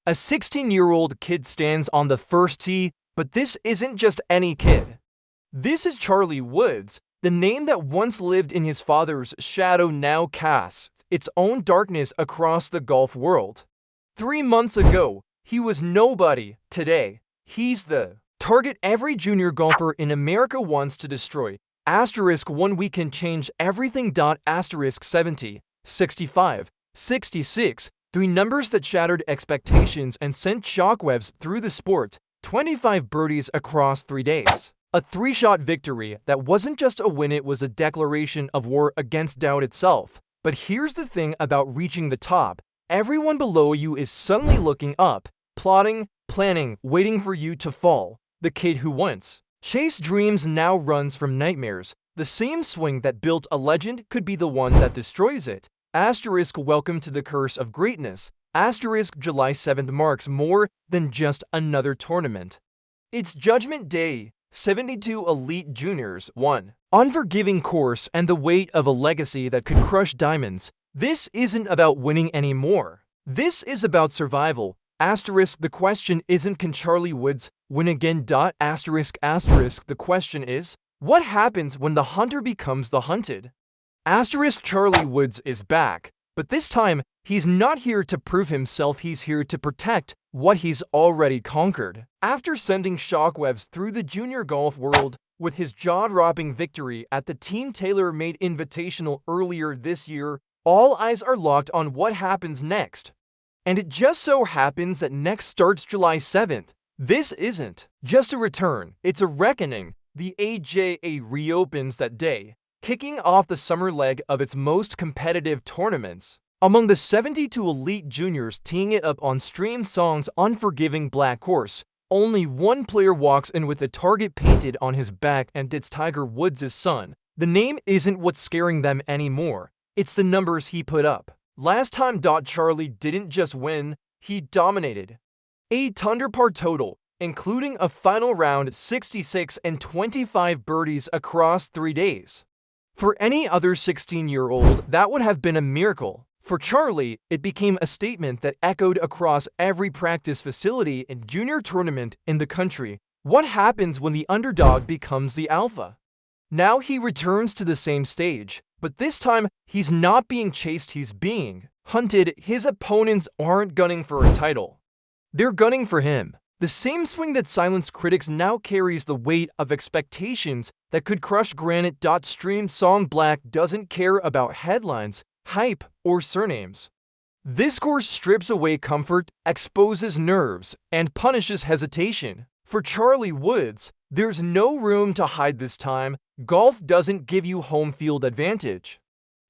A 16-year-old kid stands on the first tee, but this isn't just any kid. This is Charlie Woods, the name that once lived in his father's shadow now casts its own darkness across the golf world. 3 months ago, he was nobody. Today, he's the target every junior golfer in America wants to destroy. Asterisk 1 we can change everything. Asterisk 70, 65, 66, 3 numbers that shattered expectations and sent shockwaves through the sport. 25 birdies across 3 days. A 3-shot victory that wasn't just a win, it was a declaration of war against doubt itself. But here's the thing about reaching the top. Everyone below you is suddenly looking up, plotting, planning, waiting for you to fall. The kid who once chased dreams now runs from nightmares. The same swing that built a legend could be the one that destroys it. Asterisk welcome to the curse of greatness. Asterisk July 7th marks more than just another tournament. It's Judgment Day. 72 elite juniors, 1 unforgiving course, and the weight of a legacy that could crush diamonds. This isn't about winning anymore. This is about survival. Asterisk the question isn't can Charlie Woods win again. Asterisk the question is, what happens when the hunter becomes the hunted? Asterisk Charlie Woods is back, but this time he's not here to prove himself, he's here to protect what he's already conquered. After sending shockwaves through the junior golf world with his jaw-dropping victory at the Team Taylor Made Invitational earlier this year, all eyes are locked on what happens next. And it just so happens that next starts July 7th. This isn't just a return, it's a reckoning. The AJA reopens that day, kicking off the summer leg of its most competitive tournaments. Among the 72 elite juniors teeing it up on Stream Song's unforgiving black course, only one player walks in with a target painted on his back, and it's Tiger Woods' son. The name isn't what's scaring them anymore, it's the numbers he put up. Last time, Charlie didn't just win, he dominated. 8 under par total, including a final round 66 and 25 birdies across 3 days. For any other 16-year-old, that would have been a miracle. For Charlie, it became a statement that echoed across every practice facility and junior tournament in the country. What happens when the underdog becomes the alpha? Now he returns to the same stage, but this time he's not being chased, he's being hunted. His opponents aren't gunning for a title. They're gunning for him. The same swing that silenced critics now carries the weight of expectations that could crush granite. Stream Song Black doesn't care about headlines, hype, or surnames. This course strips away comfort, exposes nerves, and punishes hesitation. For Charlie Woods, there's no room to hide this time. Golf doesn't give you home field advantage.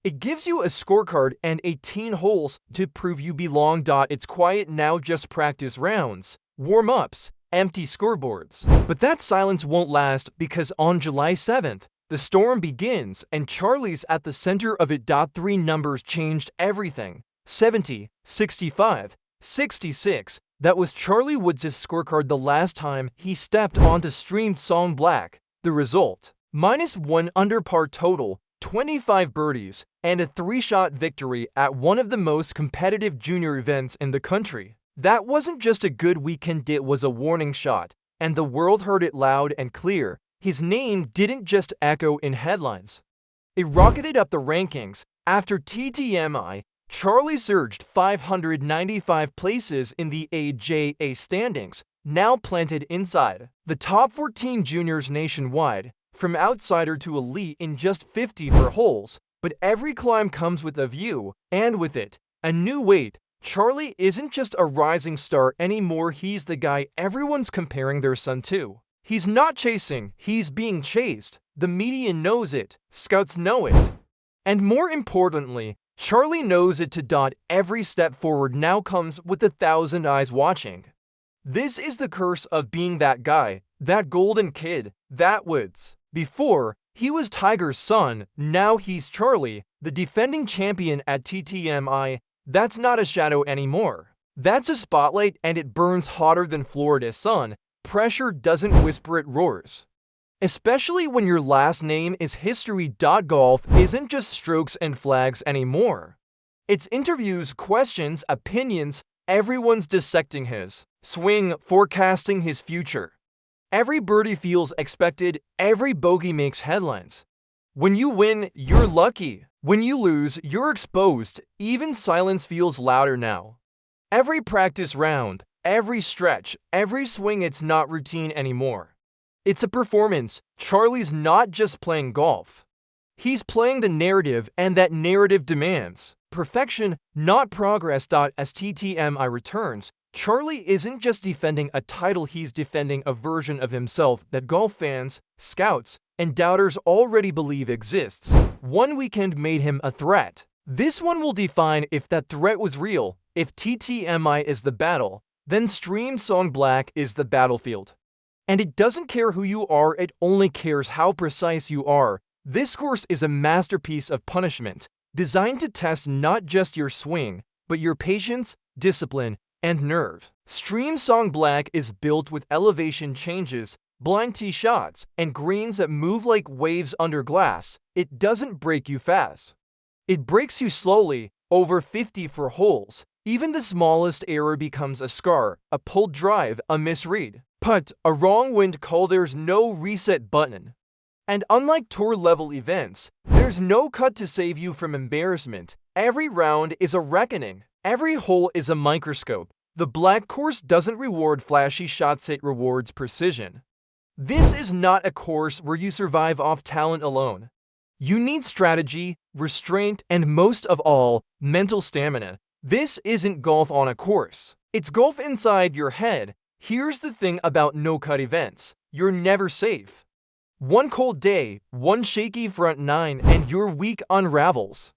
It gives you a scorecard and 18 holes to prove you belong. It's quiet now, just practice rounds, warm-ups, empty scoreboards. But that silence won't last, because on July 7th, the storm begins, and Charlie's at the center of it. 3 numbers changed everything. 70, 65, 66. That was Charlie Woods' scorecard the last time he stepped onto Stream Song Black. The result? -1 under par total, 25 birdies, and a 3-shot victory at one of the most competitive junior events in the country. That wasn't just a good weekend, it was a warning shot, and the world heard it loud and clear. His name didn't just echo in headlines. It rocketed up the rankings. After TTMI, Charlie surged 595 places in the AJA standings, now planted inside the top 14 juniors nationwide, from outsider to elite in just 54 holes. But every climb comes with a view, and with it, a new weight. Charlie isn't just a rising star anymore, he's the guy everyone's comparing their son to. He's not chasing, he's being chased. The media knows it, scouts know it. And more importantly, Charlie knows it too. Every step forward now comes with 1,000 eyes watching. This is the curse of being that guy, that golden kid, that Woods. Before, he was Tiger's son, now he's Charlie, the defending champion at TTMI. That's not a shadow anymore. That's a spotlight, and it burns hotter than Florida's sun. Pressure doesn't whisper, it roars. Especially when your last name is history. Golf isn't just strokes and flags anymore. It's interviews, questions, opinions, everyone's dissecting his swing, forecasting his future. Every birdie feels expected, every bogey makes headlines. When you win, you're lucky. When you lose, you're exposed. Even silence feels louder now. Every practice round, every stretch, every swing, it's not routine anymore. It's a performance. Charlie's not just playing golf. He's playing the narrative, and that narrative demands perfection, not progress. As TTMI returns, Charlie isn't just defending a title, he's defending a version of himself that golf fans, scouts, and doubters already believe exists. One weekend made him a threat. This one will define if that threat was real. If TTMI is the battle, then Stream Song Black is the battlefield. And it doesn't care who you are, it only cares how precise you are. This course is a masterpiece of punishment, designed to test not just your swing, but your patience, discipline, and nerve. Stream Song Black is built with elevation changes, blind tee shots, and greens that move like waves under glass. It doesn't break you fast. It breaks you slowly, over 50 for holes. Even the smallest error becomes a scar, a pulled drive, a misread putt, a wrong wind call. There's no reset button. And unlike tour-level events, there's no cut to save you from embarrassment. Every round is a reckoning. Every hole is a microscope. The black course doesn't reward flashy shots, it rewards precision. This is not a course where you survive off talent alone. You need strategy, restraint, and most of all, mental stamina. This isn't golf on a course. It's golf inside your head. Here's the thing about no-cut events. You're never safe. One cold day, one shaky front nine, and your week unravels.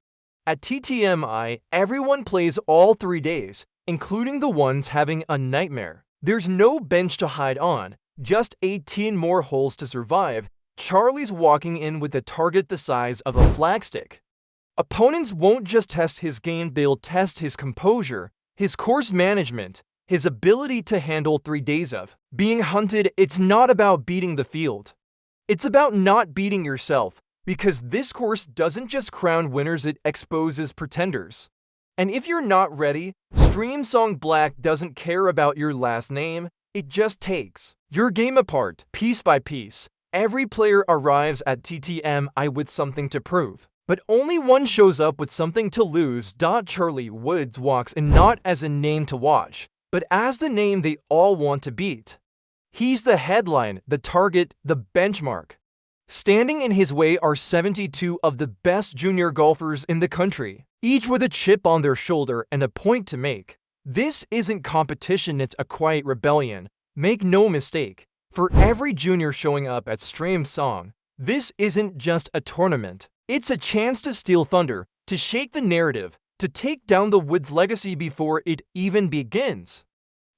At TTMI, everyone plays all 3 days, including the ones having a nightmare. There's no bench to hide on, just 18 more holes to survive. Charlie's walking in with a target the size of a flagstick. Opponents won't just test his game, they'll test his composure, his course management, his ability to handle 3 days of being hunted. It's not about beating the field. It's about not beating yourself, because this course doesn't just crown winners, it exposes pretenders. And if you're not ready, Stream Song Black doesn't care about your last name, it just takes your game apart, piece by piece. Every player arrives at TTMI with something to prove, but only one shows up with something to lose. Charlie Woods walks in not as a name to watch, but as the name they all want to beat. He's the headline, the target, the benchmark. Standing in his way are 72 of the best junior golfers in the country, each with a chip on their shoulder and a point to make. This isn't competition, it's a quiet rebellion. Make no mistake, for every junior showing up at Stream Song, this isn't just a tournament. It's a chance to steal thunder, to shake the narrative, to take down the Woods legacy before it even begins.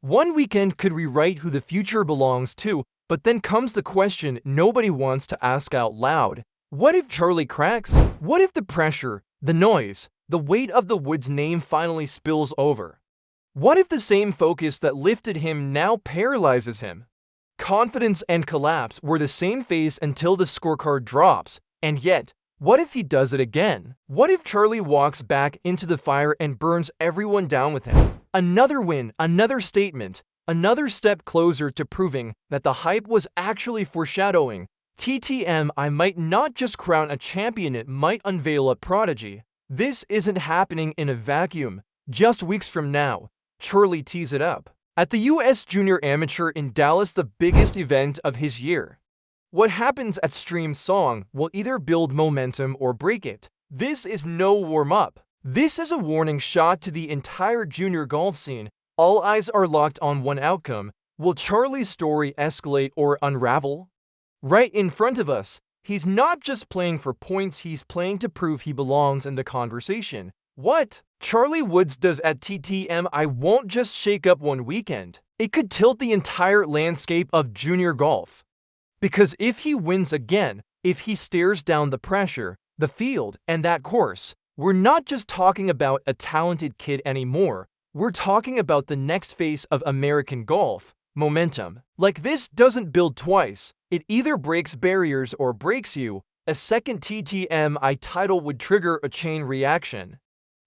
One weekend could rewrite who the future belongs to, but then comes the question nobody wants to ask out loud. What if Charlie cracks? What if the pressure, the noise, the weight of the Woods name finally spills over? What if the same focus that lifted him now paralyzes him? Confidence and collapse were the same face until the scorecard drops, and yet, what if he does it again? What if Charlie walks back into the fire and burns everyone down with him? Another win, another statement, another step closer to proving that the hype was actually foreshadowing. TTMI might not just crown a champion, it might unveil a prodigy. This isn't happening in a vacuum. Just weeks from now, Charlie tees it up at the US Junior Amateur in Dallas, the biggest event of his year. What happens at Stream Song will either build momentum or break it. This is no warm-up. This is a warning shot to the entire junior golf scene. All eyes are locked on one outcome. Will Charlie's story escalate or unravel? Right in front of us, he's not just playing for points, he's playing to prove he belongs in the conversation. What Charlie Woods does at TTMI won't just shake up one weekend. It could tilt the entire landscape of junior golf. Because if he wins again, if he stares down the pressure, the field, and that course, we're not just talking about a talented kid anymore. We're talking about the next face of American golf, momentum. Like this doesn't build twice. It either breaks barriers or breaks you. A second TTMI title would trigger a chain reaction.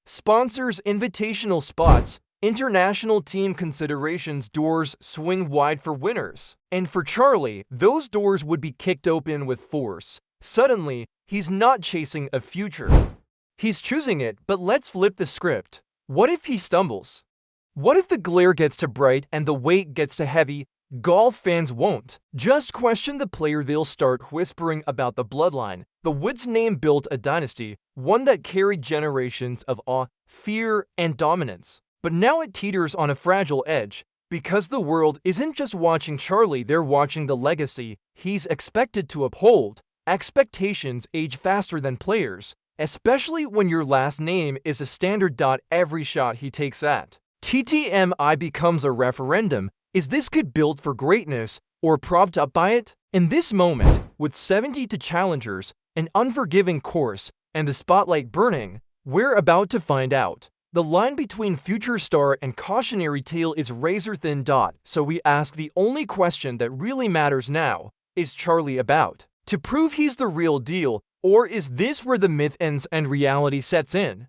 Sponsors, invitational spots, International team considerations doors swing wide for winners. And for Charlie, those doors would be kicked open with force. Suddenly, he's not chasing a future. He's choosing it, but let's flip the script. What if he stumbles? What if the glare gets too bright and the weight gets too heavy? Golf fans won't just question the player, they'll start whispering about the bloodline. The Woods name built a dynasty, one that carried generations of awe, fear, and dominance. But now it teeters on a fragile edge, because the world isn't just watching Charlie, they're watching the legacy he's expected to uphold. Expectations age faster than players, especially when your last name is a standard. Every shot he takes at TTMI becomes a referendum. Is this kid built for greatness or propped up by it? In this moment, with 72 challengers, an unforgiving course, and the spotlight burning, we're about to find out. The line between future star and cautionary tale is razor thin. So we ask the only question that really matters now: is Charlie about to prove he's the real deal, or is this where the myth ends and reality sets in?